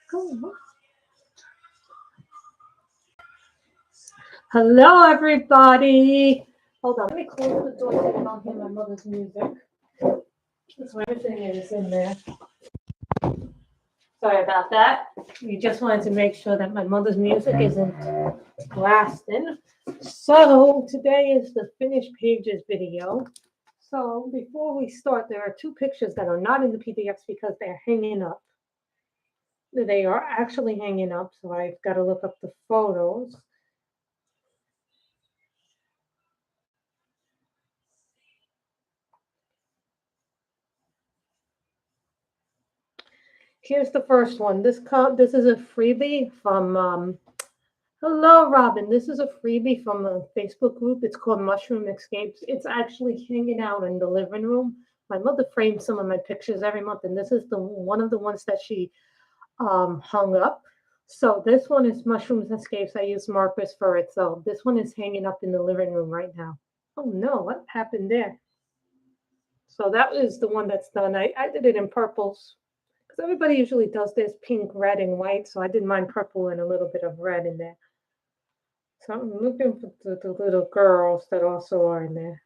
Cool. Hello, everybody. Hold on, let me close the door so I don't hear my mother's music. So everything is in there. Sorry about that. We just wanted to make sure that my mother's music isn't blasting. So today is the finished pages video. So before we start, there are two pictures that are not in the PDFs because they're hanging up. They are actually hanging up, so I've got to look up the photos. Here's the first one. This is a freebie from hello, Robin. This is a freebie from a Facebook group. It's called Mushroom Escapes. It's actually hanging out in the living room. My mother frames some of my pictures every month, and this is one of the ones that she hung up. So this one is Mushroom Escapes. I use markers for it. So this one is hanging up in the living room right now. Oh no, what happened there? So that is the one that's done. I did it in purples. Because everybody usually does this pink, red, and white. So I did mine purple and a little bit of red in there. So I'm looking for the little girls that also are in there.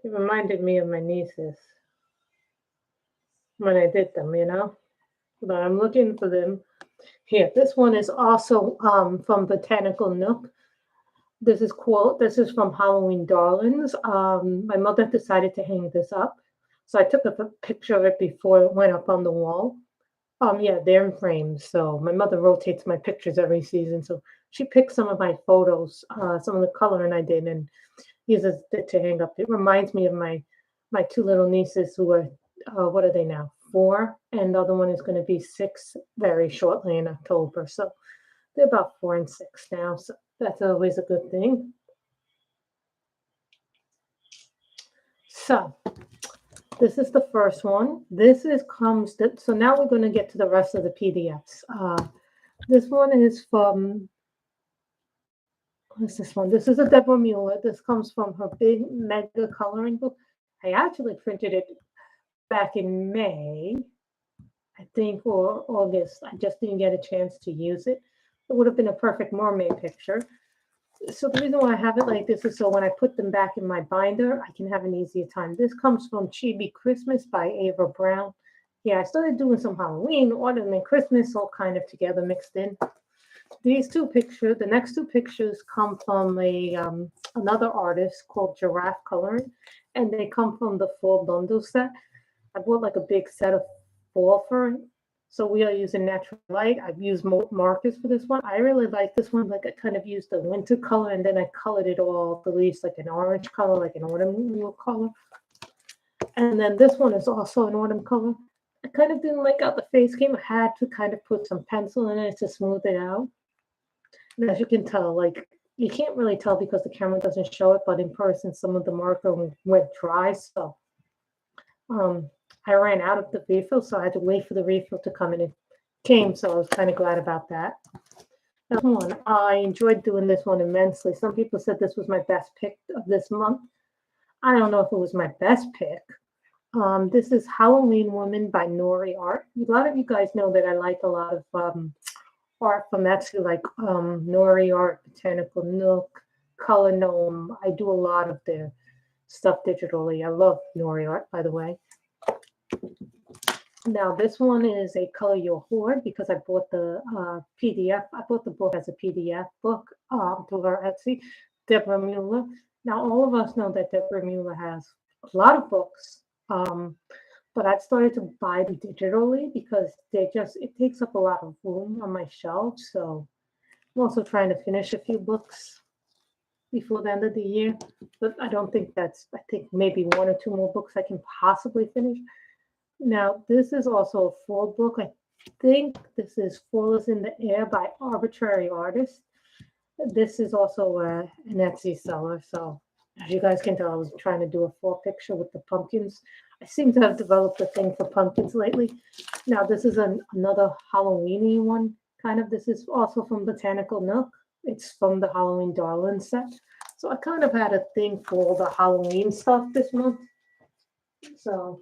It reminded me of my nieces when I did them, you know. But I'm looking for them. Here, this one is also from Botanical Nook. This is cool. This is from Halloween Darlings. My mother decided to hang this up. So I took a picture of it before it went up on the wall. Yeah, they're in frames. So my mother rotates my pictures every season. So she picked some of my photos, some of the coloring I did, and uses it to hang up. It reminds me of my two little nieces who are, what are they now? 4, and the other one is going to be 6 very shortly in October. So they're about 4 and 6 now. So that's always a good thing. So this is the first one. This is Coombs. So now we're going to get to the rest of the PDFs. This one is from, what's this one? This is a Deborah Muller. This comes from her big mega coloring book. I actually printed it back in May, I think, or August. I just didn't get a chance to use it. It would have been a perfect mermaid picture. So the reason why I have it like this is so when I put them back in my binder, I can have an easier time. This comes from Chibi Christmas by Ava Brown. Yeah, I started doing some Halloween, autumn, and Christmas all kind of together mixed in. These two pictures, the next two pictures come from another artist called Giraffe Coloring, and they come from the Fall Bundle set. I bought like a big set of 4 for it. So we are using natural light. I've used markers for this one. I really like this one. Like I kind of used the winter color and then I colored it all, the leaves like an orange color, like an autumn color. And then this one is also an autumn color. I kind of didn't like how the face came. I had to kind of put some pencil in it to smooth it out. And as you can tell, like you can't really tell because the camera doesn't show it, but in person, some of the marker went dry. So I ran out of the refill, so I had to wait for the refill to come, and it came, so I was kind of glad about that. Now, one, I enjoyed doing this one immensely. Some people said this was my best pick of this month. I don't know if it was my best pick. This is Halloween Woman by Nori Art. A lot of you guys know that I like a lot of art from Etsy, like Nori Art, Botanical Nook, Color Gnome. I do a lot of their stuff digitally. I love Nori Art, by the way. Now, this one is a Color Your Hoard because I bought the PDF. I bought the book as a PDF book through her Etsy, Deborah Muller. Now, all of us know that Deborah Muller has a lot of books, but I've started to buy them digitally because it takes up a lot of room on my shelf. So I'm also trying to finish a few books before the end of the year, but I don't think I think maybe 1 or 2 more books I can possibly finish. Now, this is also a fall book. I think this is Fall is in the Air by Arbitrary Artist. This is also an Etsy seller. So as you guys can tell, I was trying to do a fall picture with the pumpkins. I seem to have developed a thing for pumpkins lately. Now, this is another Halloween-y one, kind of. This is also from Botanical Nook. It's from the Halloween Darling set. So I kind of had a thing for all the Halloween stuff this month. So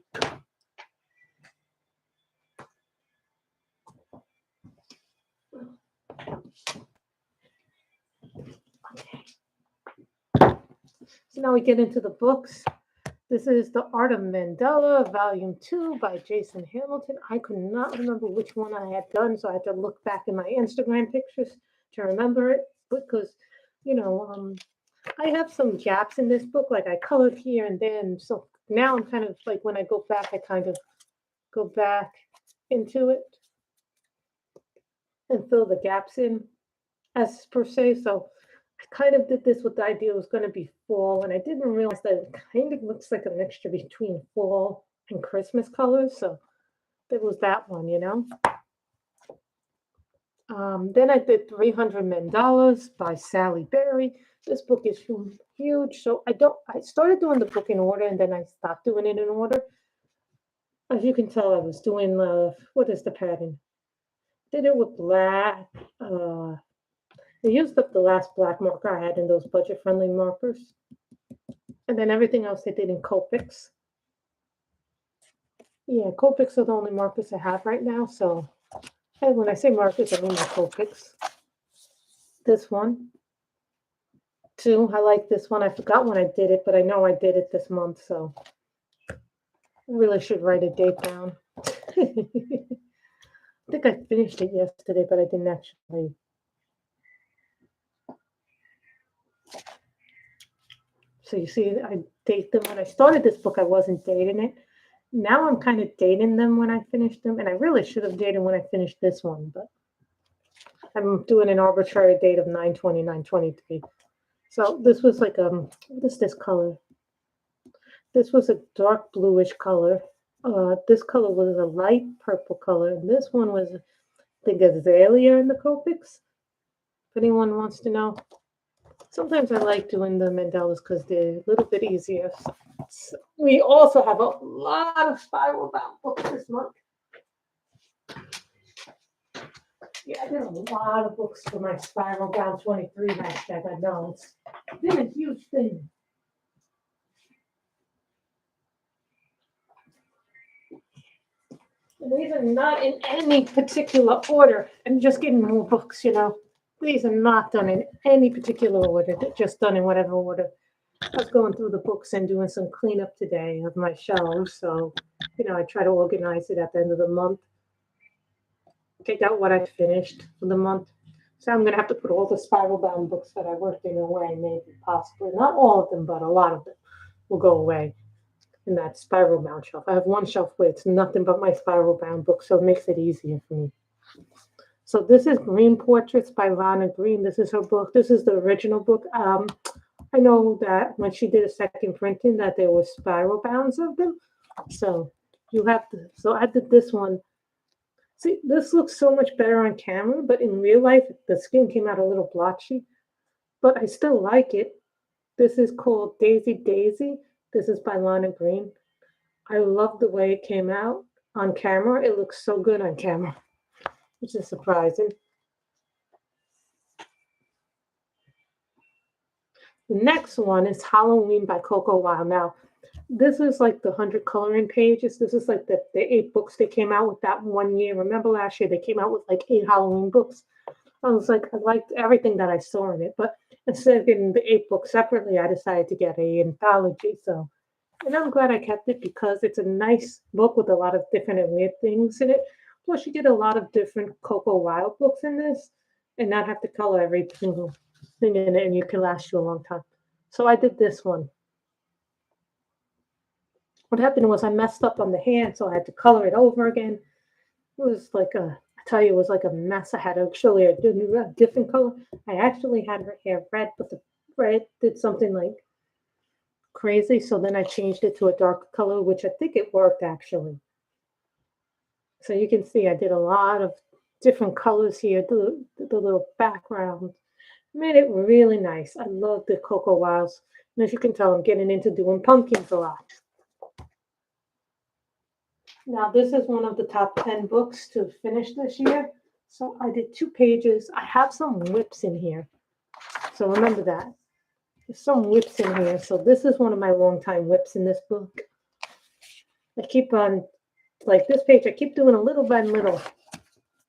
Now we get into the books. This is The Art of Mandala, Volume 2 by Jason Hamilton. I could not remember which one I had done, so I had to look back in my Instagram pictures to remember it because, I have some gaps in this book. Like I colored here and then. So now I'm kind of like when I go back, I kind of go back into it and fill the gaps in as per se. So I kind of did this with the idea it was going to be fall, and I didn't realize that it kind of looks like a mixture between fall and Christmas colors. So there was that one, Then I did 300 Mandalas by Sally Berry. This book is huge, so I started doing the book in order, and then I stopped doing it in order. As you can tell, I was doing what is the pattern? Did it with black. I used up the last black marker I had in those budget-friendly markers. And then everything else I did in Copics. Yeah, Copics are the only markers I have right now. So and when I say markers, I mean my Copics. This one. 2, I like this one. I forgot when I did it, but I know I did it this month. So I really should write a date down. I think I finished it yesterday, but I didn't actually. So you see, I date them. When I started this book, I wasn't dating it. Now I'm kind of dating them when I finished them. And I really should have dated when I finished this one. But I'm doing an arbitrary date of 9/20, 9/23. So this was like, what is this color? This was a dark bluish color. This color was a light purple color. And this one was, I think, azalea in the Copics. If anyone wants to know. Sometimes I like doing the mandalas because they're a little bit easier. So we also have a lot of spiral bound books this month. Yeah, I did a lot of books for my spiral bound 23 hashtag. I know it's been a huge thing. And these are not in any particular order. I'm just getting more books, These are not done in any particular order. They're just done in whatever order. I was going through the books and doing some cleanup today of my shelves. So, I try to organize it at the end of the month. Take out what I finished for the month. So I'm going to have to put all the spiral bound books that I worked in away, maybe possibly. Not all of them, but a lot of them will go away in that spiral bound shelf. I have one shelf where it's nothing but my spiral bound books, so it makes it easier for me. So this is Green Portraits by Lana Green. This is her book. This is the original book. I know that when she did a second printing that there were spiral bounds of them. So I did this one. See, this looks so much better on camera, but in real life, the skin came out a little blotchy. But I still like it. This is called Daisy Daisy. This is by Lana Green. I love the way it came out on camera. It looks so good on camera, which is surprising. The next one is Halloween by Coco Wild. Now, this is like the 100 coloring pages. This is like the 8 books they came out with that one year. Remember last year they came out with like 8 Halloween books? I was like, I liked everything that I saw in it. But instead of getting the 8 books separately, I decided to get an anthology. And I'm glad I kept it because it's a nice book with a lot of different and weird things in it. Plus, you get a lot of different Coco Wild books in this and not have to color every single thing in it, and you can last you a long time. So I did this one. What happened was I messed up on the hand, so I had to color it over again. It was like it was like a mess. I had to actually do a different color. I actually had her hair red, but the red did something like crazy. So then I changed it to a dark color, which I think it worked actually. So you can see I did a lot of different colors here, the little background. Made it really nice. I love the Coco Wilds. And as you can tell, I'm getting into doing pumpkins a lot. Now, this is one of the top 10 books to finish this year. So I did 2 pages. I have some whips in here. So remember that. There's some whips in here. So this is one of my longtime whips in this book. I keep on, like this page, I keep doing a little by little.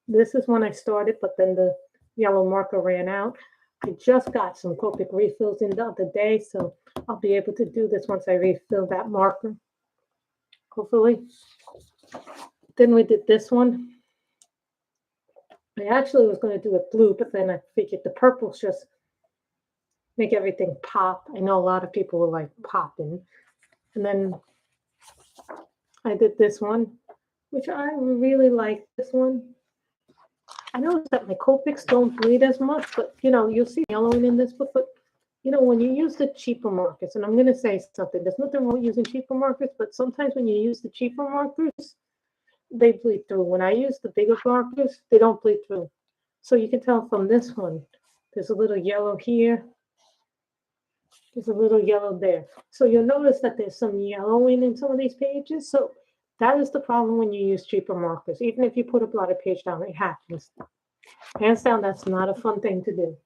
This is when I started, but then the yellow marker ran out. I just got some Copic refills in the other day, so I'll be able to do this once I refill that marker, hopefully. Then we did this one. I actually was going to do it blue, but then I figured the purples just make everything pop. I know a lot of people were like popping. And then I did this one, which I really like this one. I noticed that my Copics don't bleed as much, but you'll see yellowing in this book. But when you use the cheaper markers, and I'm going to say something, there's nothing wrong with using cheaper markers, but sometimes when you use the cheaper markers, they bleed through. When I use the bigger markers, they don't bleed through. So you can tell from this one, there's a little yellow here. There's a little yellow there. So you'll notice that there's some yellowing in some of these pages. So that is the problem when you use cheaper markers. Even if you put a blotted page down, it happens. Hands down, that's not a fun thing to do.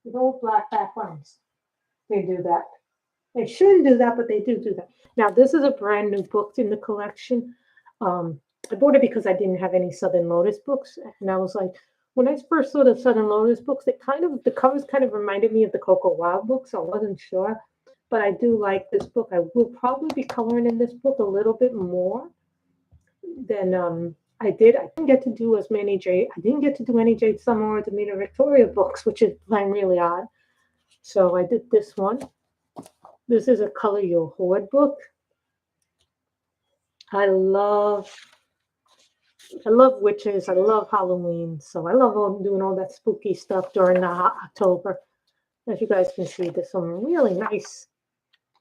You go with black backgrounds. They do that. They shouldn't do that, but they do that. Now, this is a brand new book in the collection. I bought it because I didn't have any Southern Lotus books. And I was like, when I first saw the Southern Lotus books, the covers kind of reminded me of the Coco Wild books. So I wasn't sure. But I do like this book. I will probably be coloring in this book a little bit more than I did. I didn't get to do as many I didn't get to do any Jade Summer or Demeter Victoria books, which is really odd. So I did this one. This is a Color Your Hoard book. I love witches. I love Halloween. So I love doing all that spooky stuff during the October. As you guys can see, there's some really nice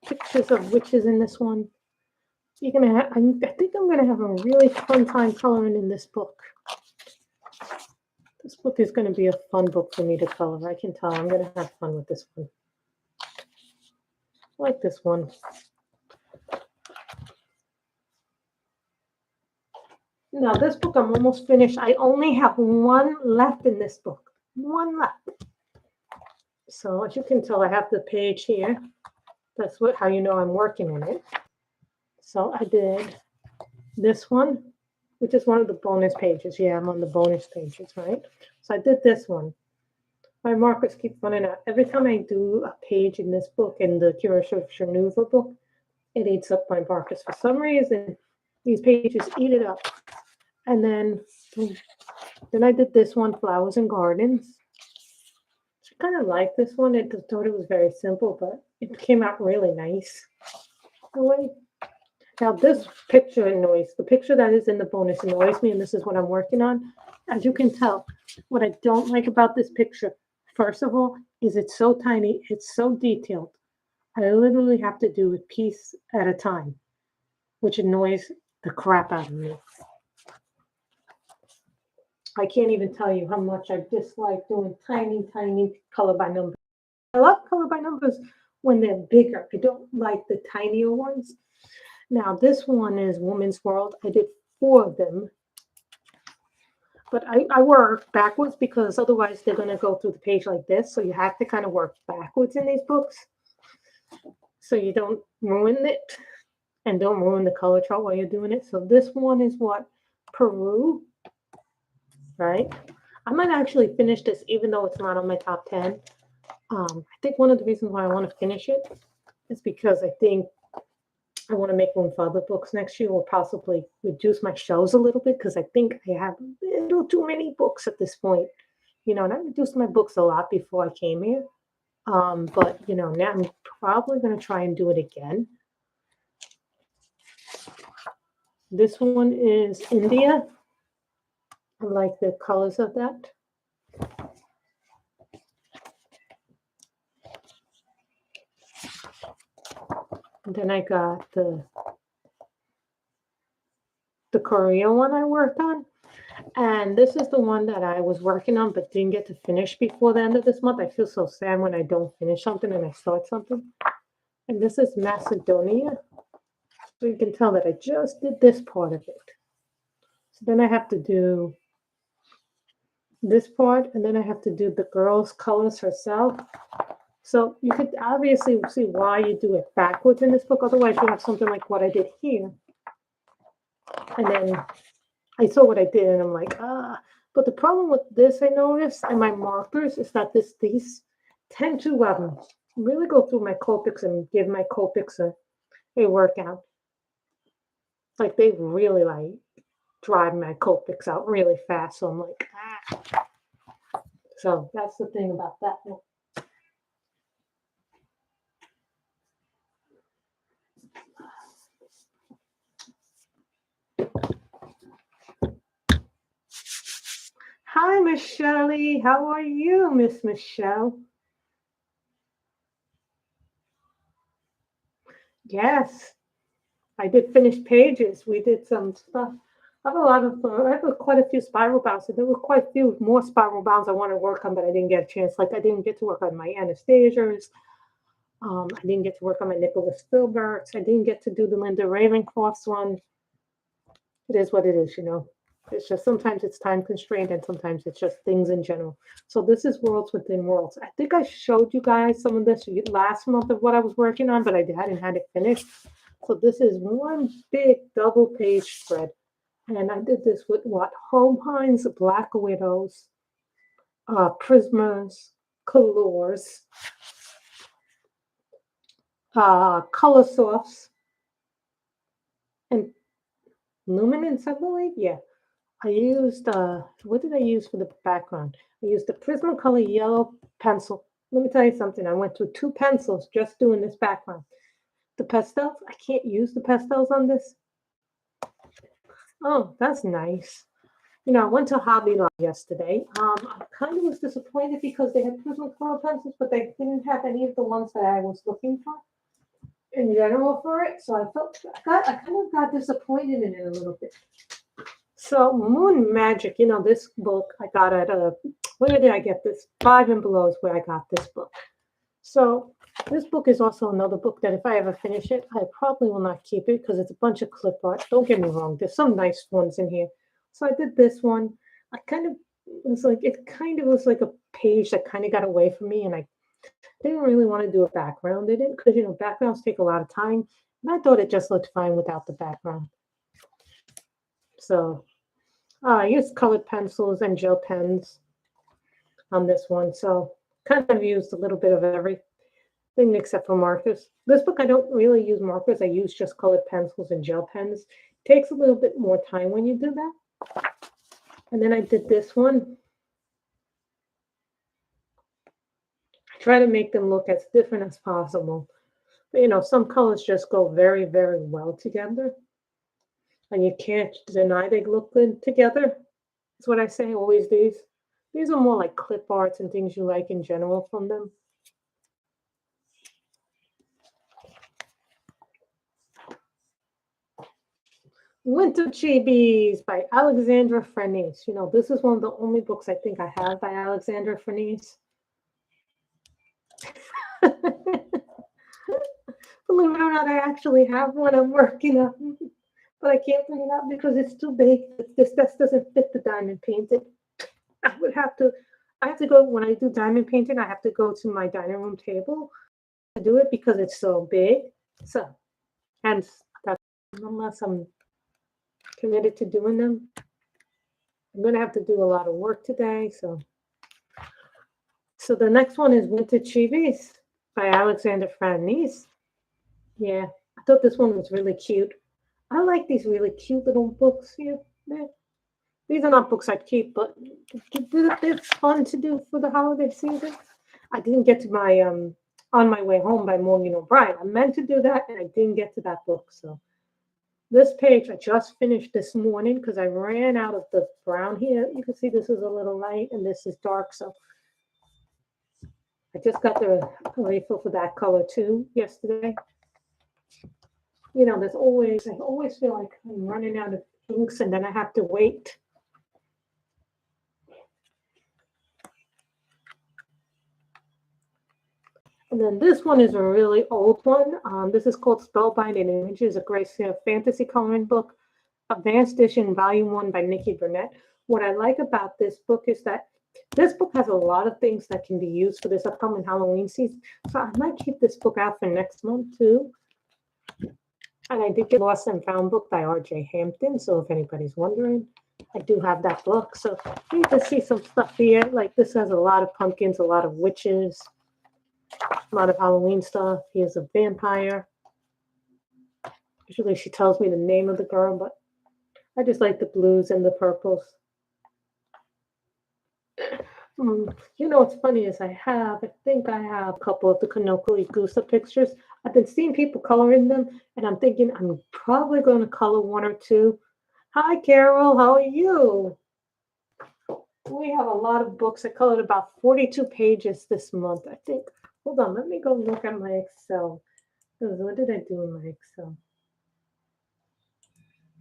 pictures of witches in this one. I think I'm gonna have a really fun time coloring in this book. This book is gonna be a fun book for me to color. I can tell I'm gonna have fun with this one. I like this one. Now this book I'm almost finished. I only have one left in this book. One left. So as you can tell, I have the page here. That's how you know I'm working on it. So I did this one, which is one of the bonus pages. Yeah, I'm on the bonus pages, right? So I did this one. My markers keep running out. Every time I do a page in this book, in the Shershnova book, it eats up my markers. For some reason, these pages eat it up. And then I did this one, Flowers and Gardens. I kind of like this one. I thought it was very simple, but it came out really nice. Now this picture annoys, the picture that is in the bonus annoys me, and this is what I'm working on. As you can tell, what I don't like about this picture, first of all, is it's so tiny, it's so detailed. I literally have to do a piece at a time, which annoys the crap out of me. I can't even tell you how much I dislike doing tiny color by numbers. I love color by numbers when they're bigger. I don't like the tinier ones. Now, this one is Woman's World. I did 4 of them. But I work backwards because otherwise they're going to go through the page like this. So you have to kind of work backwards in these books so you don't ruin it and don't ruin the color chart while you're doing it. So this one is what? Peru, right? I might actually finish this even though it's not on my top 10. I think one of the reasons why I want to finish it is because I think I want to make room for other books next year, or possibly reduce my shelves a little bit because I think I have a little too many books at this point. And I reduced my books a lot before I came here. But now I'm probably going to try and do it again. This one is India. I like the colors of that. And then I got the Korea one I worked on. And this is the one that I was working on but didn't get to finish before the end of this month. I feel so sad when I don't finish something and I start something. And this is Macedonia. So you can tell that I just did this part of it. So then I have to do this part, and then I have to do the girl's colors herself. So you could obviously see why you do it backwards in this book. Otherwise, you have something like what I did here. And then I saw what I did, and I'm like, ah. But the problem with this, I noticed, and my markers, is that 10 to 11. Really go through my Copics and give my Copics a workout. Like they really like drive my Copics out really fast. So I'm like, ah. So that's the thing about that one. Hi, Miss Shelley. How are you, Miss Michelle? Yes, I did finish pages. We did some stuff. I have quite a few spiral bounds. So there were quite a few more spiral bounds I want to work on, but I didn't get a chance. Like I didn't get to work on my Anastasias. I didn't get to work on my Nicholas Filberts. I didn't get to do the Linda Ravencroft's one. It is what it is, you know. It's just sometimes it's time constrained and sometimes it's just things in general. So this is Worlds Within Worlds. I think I showed you guys some of this last month of what I was working on, but I hadn't had it finished. So this is one big double page spread. And I did this with what? Holbein's Black Widows, Prismas, Colors, Color Softs, and Luminance, I believe. Yeah. I used, what did I use for the background? I used the Prismacolor yellow pencil. Let me tell you something. I went through 2 pencils just doing this background. The pastels, I can't use the pastels on this. Oh, that's nice. You know, I went to Hobby Lobby yesterday. I kind of was disappointed because they had Prismacolor pencils, but they didn't have any of the ones that I was looking for in general for it. So I kind of got disappointed in it a little bit. So Moon Magic, you know, this book I got at where did I get this? 5 and Below is where I got this book. So this book is also another book that if I ever finish it, I probably will not keep it because it's a bunch of clip art. Don't get me wrong, there's some nice ones in here. So I did this one. It kind of was like a page that kind of got away from me, and I didn't really want to do a background in it because, you know, backgrounds take a lot of time. And I thought it just looked fine without the background. So I used colored pencils and gel pens on this one. So kind of used a little bit of everything except for markers. This book, I don't really use markers. I use just colored pencils and gel pens. It takes a little bit more time when you do that. And then I did this one. I try to make them look as different as possible. But, you know, some colors just go very, very well together. And you can't deny they look good together. That's what I say, always these. These are more like clip arts and things you like in general from them. Winter Chibis by Alexandra Farnese. You know, this is one of the only books I think I have by Alexandra Farnese. Believe it or not, I actually have one I'm working on. But I can't bring it up because it's too big. This doesn't fit the diamond painting. I have to go, when I do diamond painting, I have to go to my dining room table to do it because it's so big. So, hence, that's unless I'm committed to doing them. I'm going to have to do a lot of work today. So the next one is Winter Chibis by Alexandra Farnese. Yeah, I thought this one was really cute. I like these really cute little books here. These are not books I'd keep, but they're fun to do for the holiday season. I didn't get to my On My Way Home by Maureen O'Brien. I meant to do that, and I didn't get to that book. So this page I just finished this morning because I ran out of the brown here. You can see this is a little light, and this is dark. So I just got the refill for that color too yesterday. You know, I always feel like I'm running out of inks and then I have to wait. And then this one is a really old one. This is called Spellbinding Images, a Grayscale fantasy coloring book, Advanced Edition, Volume 1 by Nikki Burnett. What I like about this book is that this book has a lot of things that can be used for this upcoming Halloween season. So I might keep this book out for next month too. And I did get Lost and Found book by R.J. Hampton. So if anybody's wondering, I do have that book. So you can see some stuff here. Like this has a lot of pumpkins, a lot of witches. A lot of Halloween stuff. Here's a vampire. Usually she tells me the name of the girl, but I just like the blues and the purples. You know what's funny is I think I have a couple of the Kubikowska-Out pictures. I've been seeing people coloring them, and I'm thinking I'm probably going to color one or two. Hi, Carol. How are you? We have a lot of books. I colored about 42 pages this month, I think. Hold on. Let me go look at my Excel. What did I do in my Excel?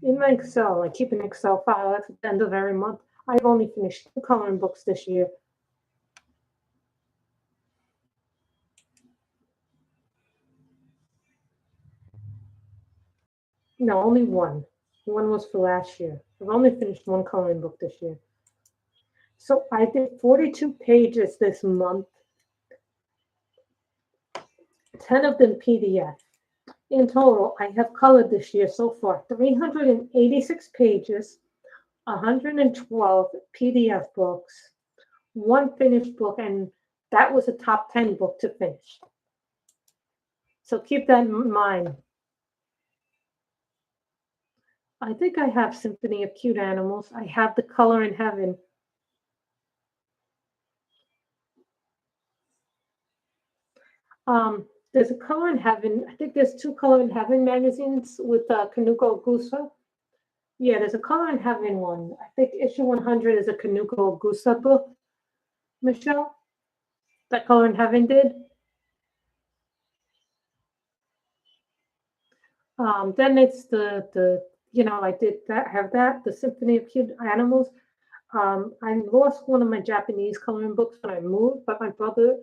In my Excel, I keep an Excel file at the end of every month. I've only finished 2 coloring books this year. No, only one. One was for last year. I've only finished 1 coloring book this year. So I did 42 pages this month, 10 of them PDF. In total, I have colored this year so far 386 pages, 112 PDF books, 1 finished book, and that was a top 10 book to finish. So keep that in mind. I think I have Symphony of Cute Animals. I have The Color in Heaven. There's a Color in Heaven. I think there's 2 Color in Heaven magazines with Kubikowska-Out. Yeah, there's a Color in Heaven one. I think issue 100 is a Kubikowska-Out book. Michelle, that Color in Heaven did. Then it's the I did that, have that, the Symphony of Cute Animals. I lost one of my Japanese coloring books when I moved, but my brother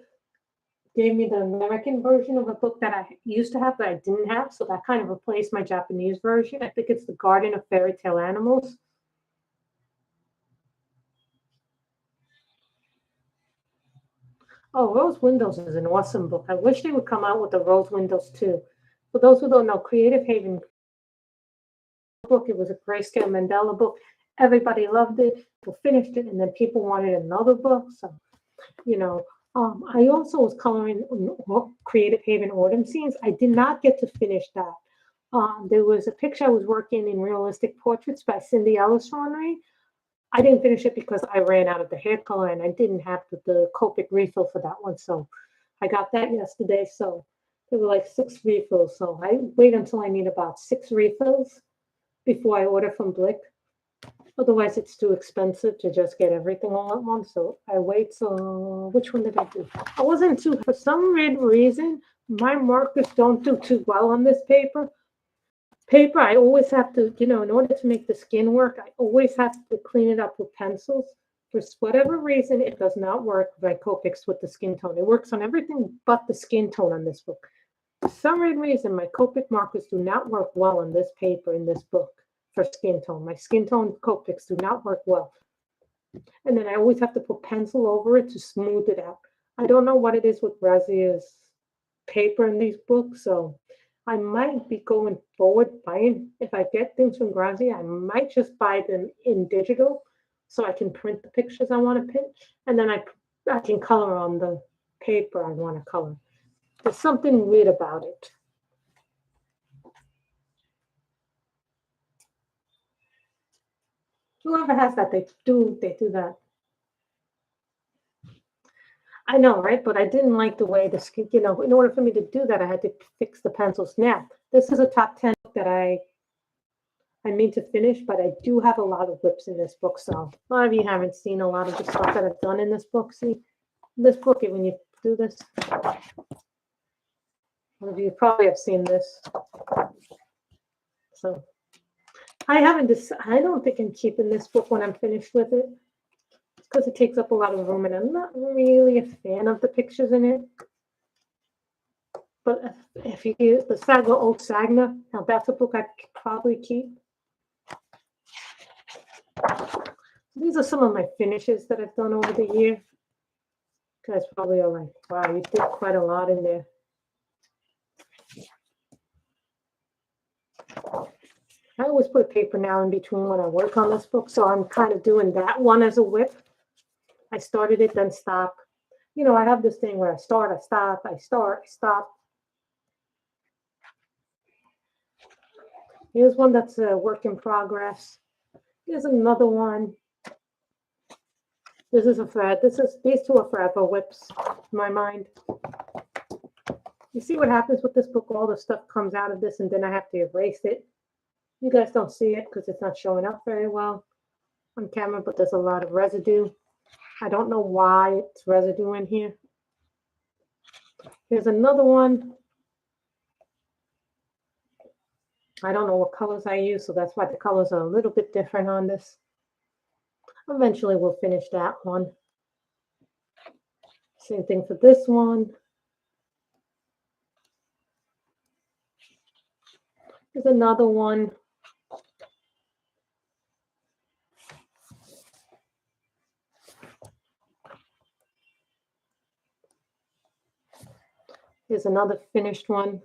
gave me the American version of a book that I used to have that I didn't have, so that kind of replaced my Japanese version. I think it's The Garden of Fairytale Animals. Oh, Rose Windows is an awesome book. I wish they would come out with the Rose Windows too. For those who don't know, Creative Haven book, it was a grayscale Mandala book. Everybody loved it. People finished it, and then people wanted another book. So, I also was coloring Creative Haven Autumn Scenes. I did not get to finish that. There was a picture I was working in Realistic Portraits by Cindy Ellis-Ronry. I didn't finish it because I ran out of the hair color and I didn't have the Copic refill for that one. So I got that yesterday. So there were like 6 refills. So I wait until I need about 6 refills before I order from Blick. Otherwise, it's too expensive to just get everything all at once. So I wait. So which one did I do? I wasn't too, for some weird reason, my markers don't do too well on this paper. I always have to, in order to make the skin work, I always have to clean it up with pencils. For whatever reason, it does not work by Copics with the skin tone. It works on everything but the skin tone on this book. For some weird reason, my Copic markers do not work well on this paper in this book for skin tone. My skin tone Copics do not work well. And then I always have to put pencil over it to smooth it out. I don't know what it is with Razia's paper in these books, so I might be going forward buying, if I get things from Grazia, I might just buy them in digital so I can print the pictures I want to print, and then I can color on the paper I want to color. There's something weird about it. Whoever has that, they do that. I know, right? But I didn't like the way the skin, in order for me to do that, I had to fix the pencils. Now, this is a top 10 that I mean to finish, but I do have a lot of whips in this book. So a lot of you haven't seen a lot of the stuff that I've done in this book. See, this book, when you do this, one of you probably have seen this. So I don't think I'm keeping this book when I'm finished with it, because it takes up a lot of room, and I'm not really a fan of the pictures in it. But if you get the Saga Old Sagna, now that's a book I'd probably keep. These are some of my finishes that I've done over the year. You guys probably are like, wow, you did quite a lot in there. I always put a paper now in between when I work on this book, so I'm kind of doing that one as a whip. I started it, then stopped. You know, I have this thing where I start, I stop, I start, I stop. Here's one that's a work in progress. Here's another one. This is a thread. These two are forever whips in my mind. You see what happens with this book? All the stuff comes out of this and then I have to erase it. You guys don't see it because it's not showing up very well on camera, but there's a lot of residue. I don't know why it's residue in here. Here's another one. I don't know what colors I use, so that's why the colors are a little bit different on this. Eventually we'll finish that one. Same thing for this one. Here's another one. Here's another finished one.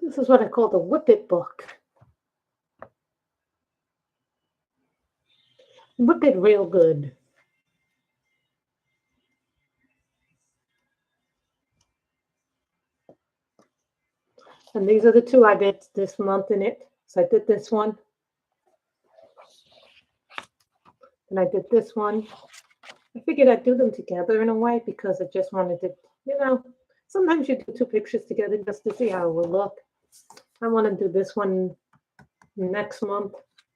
This is what I call the Whip It book. Whip it real good. And these are the two I did this month in it. So I did this one. And I did this one. I figured I'd do them together in a way because I just wanted to, you know, sometimes you do two pictures together just to see how it will look. I want to do this one next month.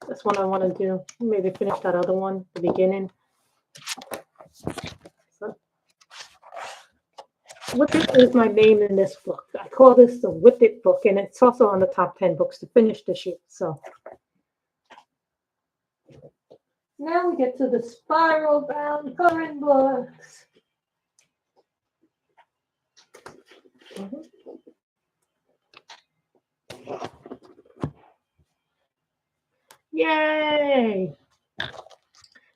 That's one I want to do. Maybe finish that other one, the beginning. So, Whip It is my name in this book. I call this the Whip It book, and it's also on the top 10 books to finish this year. So now we get to the spiral bound coloring books. Yay!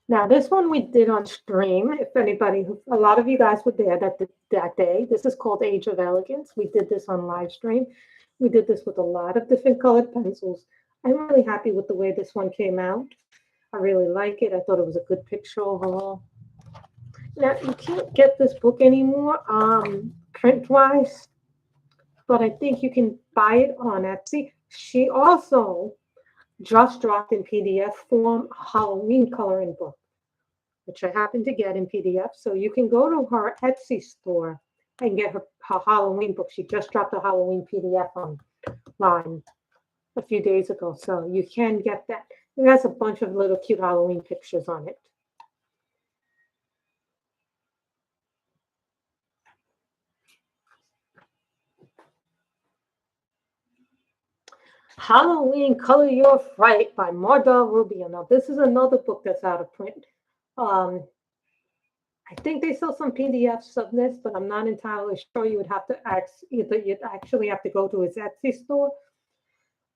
Now this one we did on stream. If anybody, a lot of you guys were there that day. This is called Age of Elegance. We did this on live stream. We did this with a lot of different colored pencils. I'm really happy with the way this one came out. I really like it. I thought it was a good picture overall. Now you can't get this book anymore print-wise, but I think you can buy it on Etsy. She also just dropped in PDF form a Halloween coloring book, which I happen to get in PDF. So you can go to her Etsy store and get her Halloween book. She just dropped a Halloween PDF online a few days ago. So you can get that. It has a bunch of little cute Halloween pictures on it. Halloween Color Your Fright by Mardal Rubio. Now, this is another book that's out of print. I think they sell some PDFs of this, but I'm not entirely sure. You would have to you'd actually have to go to his Etsy store.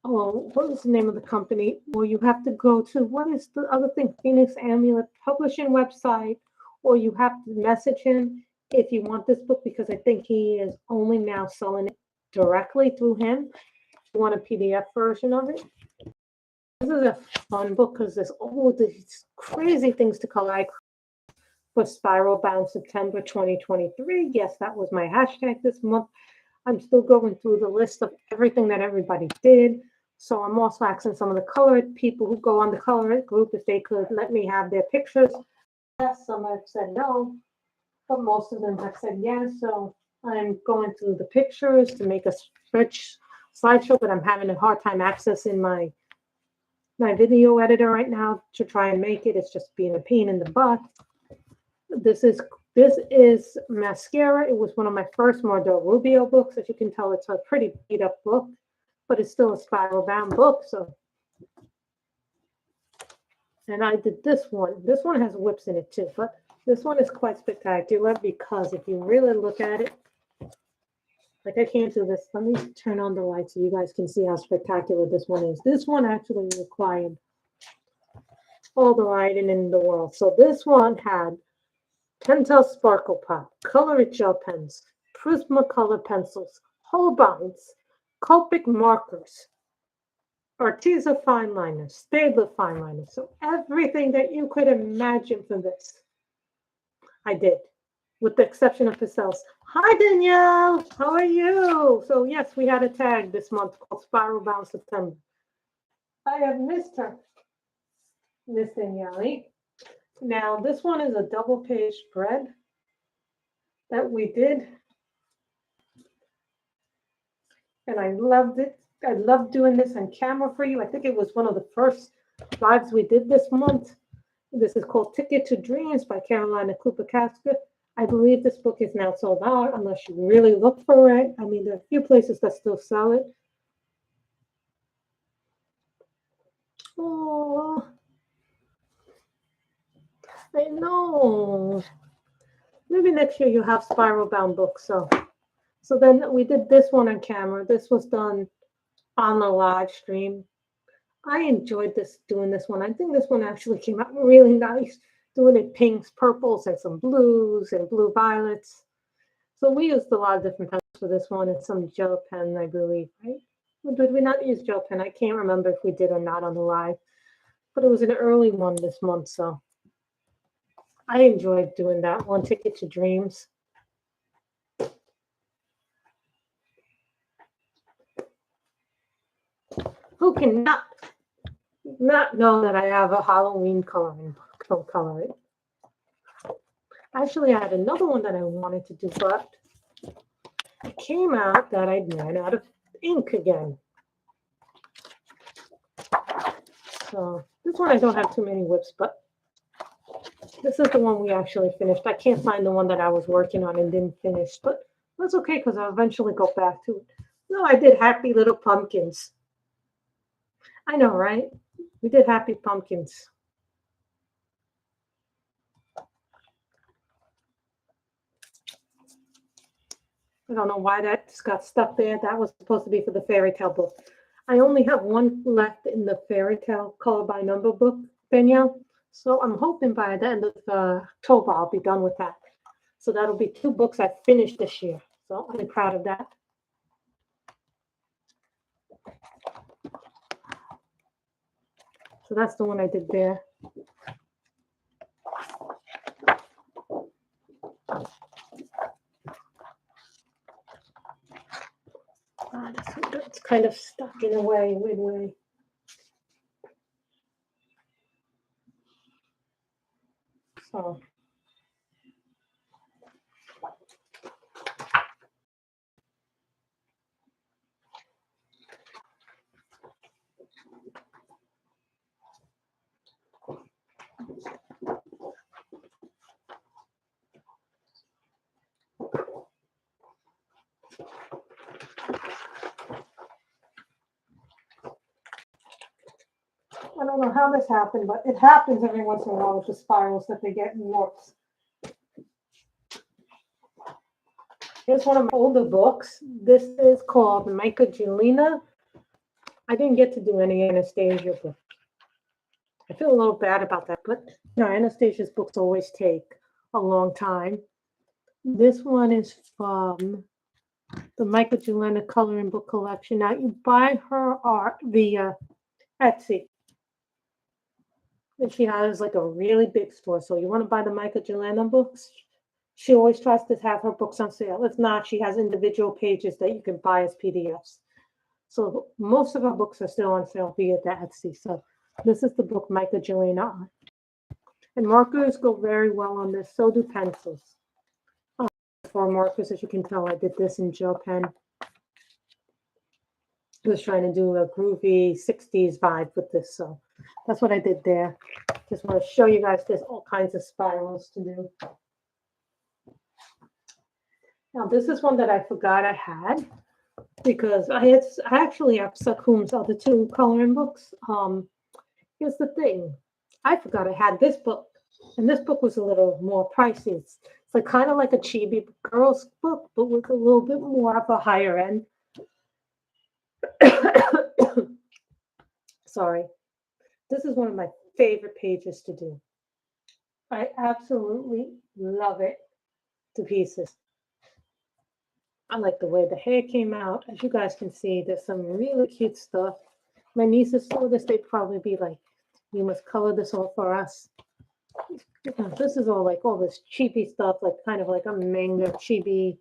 Oh, what was the name of the company? Or you have to go to, what is the other thing? Phoenix Amulet Publishing website, or you have to message him if you want this book, because I think he is only now selling it directly through him. You want a PDF version of it. This is a fun book because there's all these crazy things to color. For Spiral Bound September 2023. Yes, that was my hashtag this month. I'm still going through the list of everything that everybody did. So I'm also asking some of the colored people who go on the colored group if they could let me have their pictures. Yes, some have said no, but most of them have said yes. So I'm going through the pictures to make a slideshow, but I'm having a hard time accessing my video editor right now to try and make it. It's just being a pain in the butt. This is Mascara. It was one of my first Mardal Rubio books. As you can tell, it's a pretty beat up book, but it's still a spiral bound book. So, and I did this one. This one has whips in it too, but this one is quite spectacular because if you really look at it, like I can't do this. Let me turn on the light so you guys can see how spectacular this one is. This one actually required all the writing in the world. So this one had Pentel Sparkle Pop, Color It Gel Pens, Prismacolor Pencils, Holbeins, Copic Markers, Arteza fine liners, Stabler fine liners. So everything that you could imagine for this, I did, with the exception of Picels. Hi, Danielle. How are you? So yes, we had a tag this month called Spiral Bound September. I have missed her, Miss Danielle. Now, this one is a double-page spread that we did, and I loved it. I loved doing this on camera for you. I think it was one of the first lives we did this month. This is called Ticket to Dreams by Karolina Kubikowska. I believe this book is now sold out unless you really look for it. I mean, there are a few places that still sell it. Oh, I know. Maybe next year you'll have spiral bound books. So then we did this one on camera. This was done on the live stream. I enjoyed doing this one. I think this one actually came out really nice. Doing it pinks, purples, and some blues and blue violets. So we used a lot of different pens for this one and some gel pen, I believe, right? Or did we not use gel pen? I can't remember if we did or not on the live. But it was an early one this month, so I enjoyed doing that one, Ticket to Dreams. Who can not know that I have a Halloween coloring book? Don't color it. Actually, I had another one that I wanted to do, but it came out that I ran out of ink again. So this one I don't have too many whips, but this is the one we actually finished. I can't find the one that I was working on and didn't finish, but that's okay because I'll eventually go back to it. No, I did Happy Little Pumpkins. I know, right? We did Happy Pumpkins. I don't know why that just got stuck there. That was supposed to be for the fairy tale book. I only have one left in the fairy tale color by number book, Danielle. So I'm hoping by the end of October I'll be done with that. So that'll be 2 books I finished this year. So I'm proud of that. So that's the one I did there. That's kind of stuck in a way, weird way. So. I don't know how this happened, but it happens every once in a while with the spirals that they get in warps. Here's one of my older books. This is called Mica Gelena. I didn't get to do any Anastasia book. I feel a little bad about that, but you know, Anastasia's books always take a long time. This one is from the Mica Gelena coloring book collection. Now you buy her art via Etsy. And she has like a really big store. So you want to buy the Mica Gelena books? She always tries to have her books on sale. If not, she has individual pages that you can buy as PDFs. So most of her books are still on sale via the Etsy. So this is the book Mica Gelena. And markers go very well on this. So do pencils. For markers, as you can tell, I did this in gel pen. I was trying to do a groovy 60s vibe with this. So that's what I did there. Just want to show you guys there's all kinds of spirals to do. Now, this is one that I forgot I had because I actually have Sakeums' other 2 coloring books. Here's the thing. I forgot I had this book, and this book was a little more pricey. It's like kind of like a chibi girls book, but with a little bit more of a higher end. Sorry. This is one of my favorite pages to do. I absolutely love it to pieces. I like the way the hair came out. As you guys can see, there's some really cute stuff. My nieces saw this, they'd probably be like, you must color this all for us. This is all like all this cheapy stuff, like kind of like a manga chibi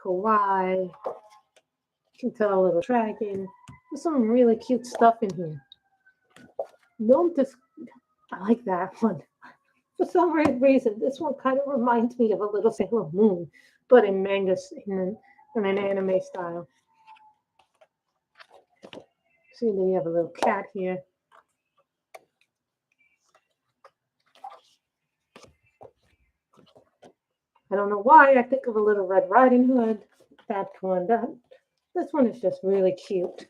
kawaii. You can tell a little dragon. There's some really cute stuff in here. No, I like that one. For some reason, this one kind of reminds me of a little Sailor Moon, but in manga, in an anime style. See, then you have a little cat here. I don't know why I think of a little Red Riding Hood. That one. This one is just really cute.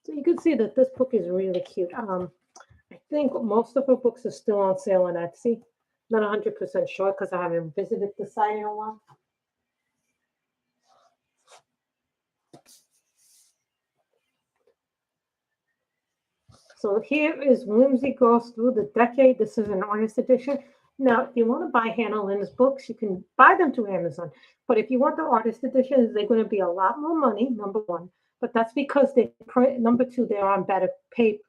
So you can see that this book is really cute. I think most of her books are still on sale on Etsy. Not 100% sure because I haven't visited the site in a while. So here is Whimsy Goes Through the Decade. This is an artist edition. Now, if you want to buy Hannah Lynn's books, you can buy them through Amazon. But if you want the artist editions, they're going to be a lot more money, number one. But that's because they print, number two, they're on better paper.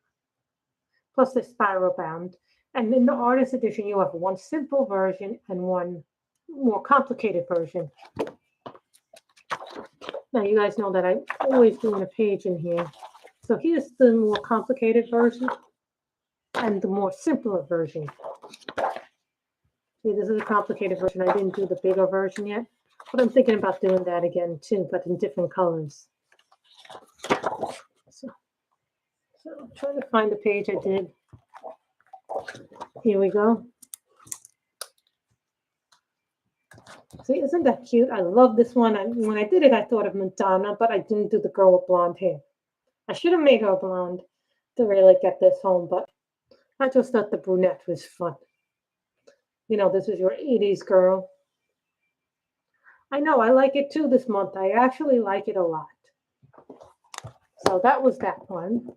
Plus they're spiral bound. And in the artist edition, you have one simple version and one more complicated version. Now, you guys know that I'm always doing a page in here. So here's the more complicated version and the more simpler version. See, this is a complicated version. I didn't do the bigger version yet, but I'm thinking about doing that again too, but in different colors. So I'm trying to find the page I did. Here we go. See, isn't that cute? I love this one. When I did it, I thought of Madonna, but I didn't do the girl with blonde hair. I should have made her blonde to really get this home, but I just thought the brunette was fun. You know, this is your 80s girl. I know, I like it too this month. I actually like it a lot. So that was that one.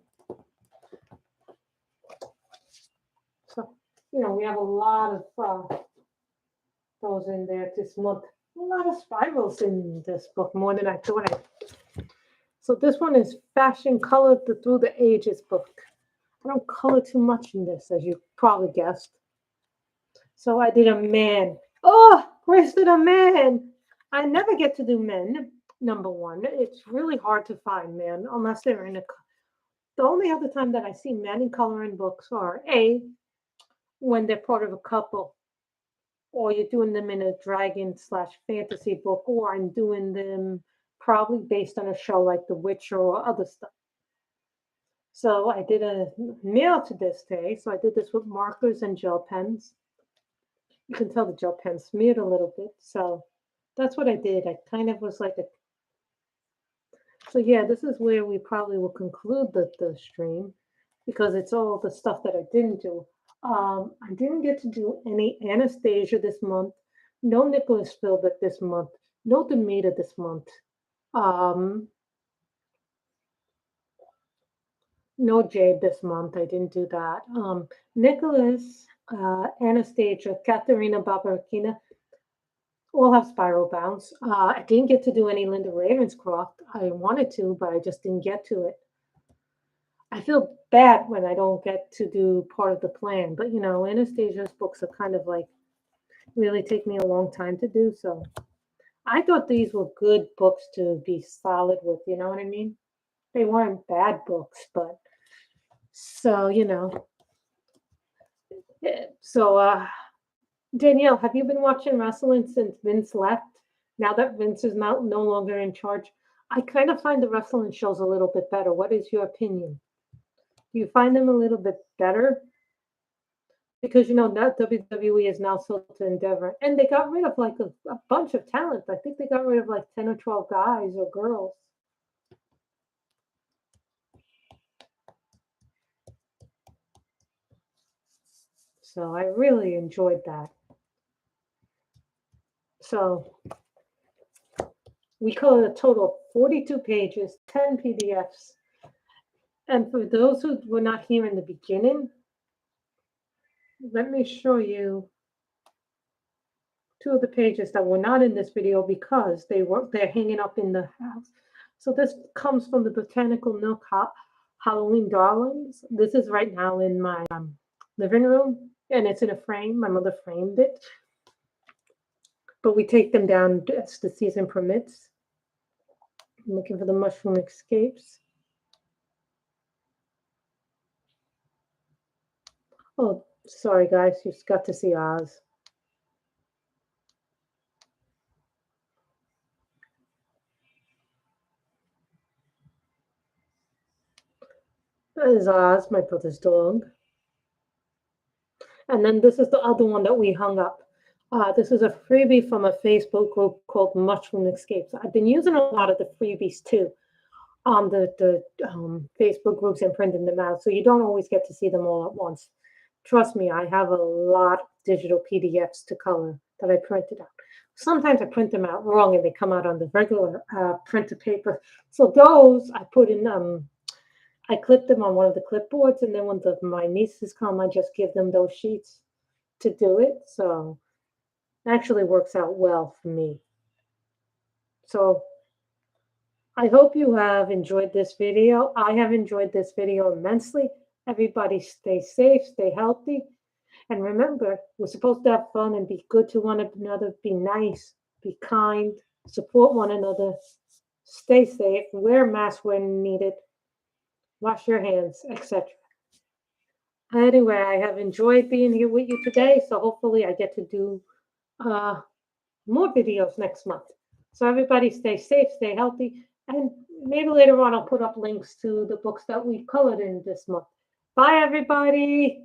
So, you know, we have a lot of those in there this month. A lot of spirals in this book, more than I thought. So this one is Fashion Colored Through the Ages book. I don't color too much in this, as you probably guessed. So I did a man. Oh, Grace did a man. I never get to do men, number one. It's really hard to find men unless they're in a... The only other time that I see men in coloring books are A, when they're part of a couple, or you're doing them in a dragon/fantasy book, or I'm doing them probably based on a show like The Witcher or other stuff. So I did a nail to this day. So I did this with markers and gel pens. You can tell the gel pen smeared a little bit. So that's what I did. I kind of was like a... So yeah, this is where we probably will conclude the stream because it's all the stuff that I didn't do. I didn't get to do any Anastasia this month. No Nicholas Philbert this month. No Demeter this month. No Jade this month. I didn't do that. Nicholas, Anastasia, Katharina Babarkina all have spiral bounds. I didn't get to do any Linda Ravenscroft. I wanted to, but I just didn't get to it. I feel bad when I don't get to do part of the plan, but you know, Anastasia's books are kind of like really take me a long time to do. So I thought these were good books to be solid with, you know what I mean? They weren't bad books, but so, you know. So, Danielle, have you been watching wrestling since Vince left? Now that Vince is no longer in charge, I kind of find the wrestling shows a little bit better. What is your opinion? Do you find them a little bit better? Because, you know, that WWE is now sold to Endeavor. And they got rid of like a bunch of talent. I think they got rid of like 10 or 12 guys or girls. So I really enjoyed that. So we colored a total of 42 pages, 10 PDFs. And for those who were not here in the beginning, let me show you two of the pages that were not in this video because they're hanging up in the house. So this comes from the Botanical Nook Halloween Darlings. This is right now in my living room, and it's in a frame. My mother framed it. But we take them down as the season permits. I'm looking for the Mushroom Escapes. Oh, sorry guys, you just got to see Oz. That is Oz, my brother's dog. And then this is the other one that we hung up. This is a freebie from a Facebook group called Mushroom Escapes. I've been using a lot of the freebies too on the Facebook groups and printing them out, so you don't always get to see them all at once. Trust me, I have a lot of digital PDFs to color that I printed out. Sometimes I print them out wrong and they come out on the regular printed paper. So those I put in, I clip them on one of the clipboards, and then when my nieces come, I just give them those sheets to do it. So it actually works out well for me. So I hope you have enjoyed this video. I have enjoyed this video immensely. Everybody stay safe, stay healthy. And remember, we're supposed to have fun and be good to one another, be nice, be kind, support one another, stay safe, wear masks when needed, wash your hands, etc. Anyway, I have enjoyed being here with you today, so hopefully I get to do more videos next month. So everybody stay safe, stay healthy, and maybe later on I'll put up links to the books that we colored in this month. Bye, everybody.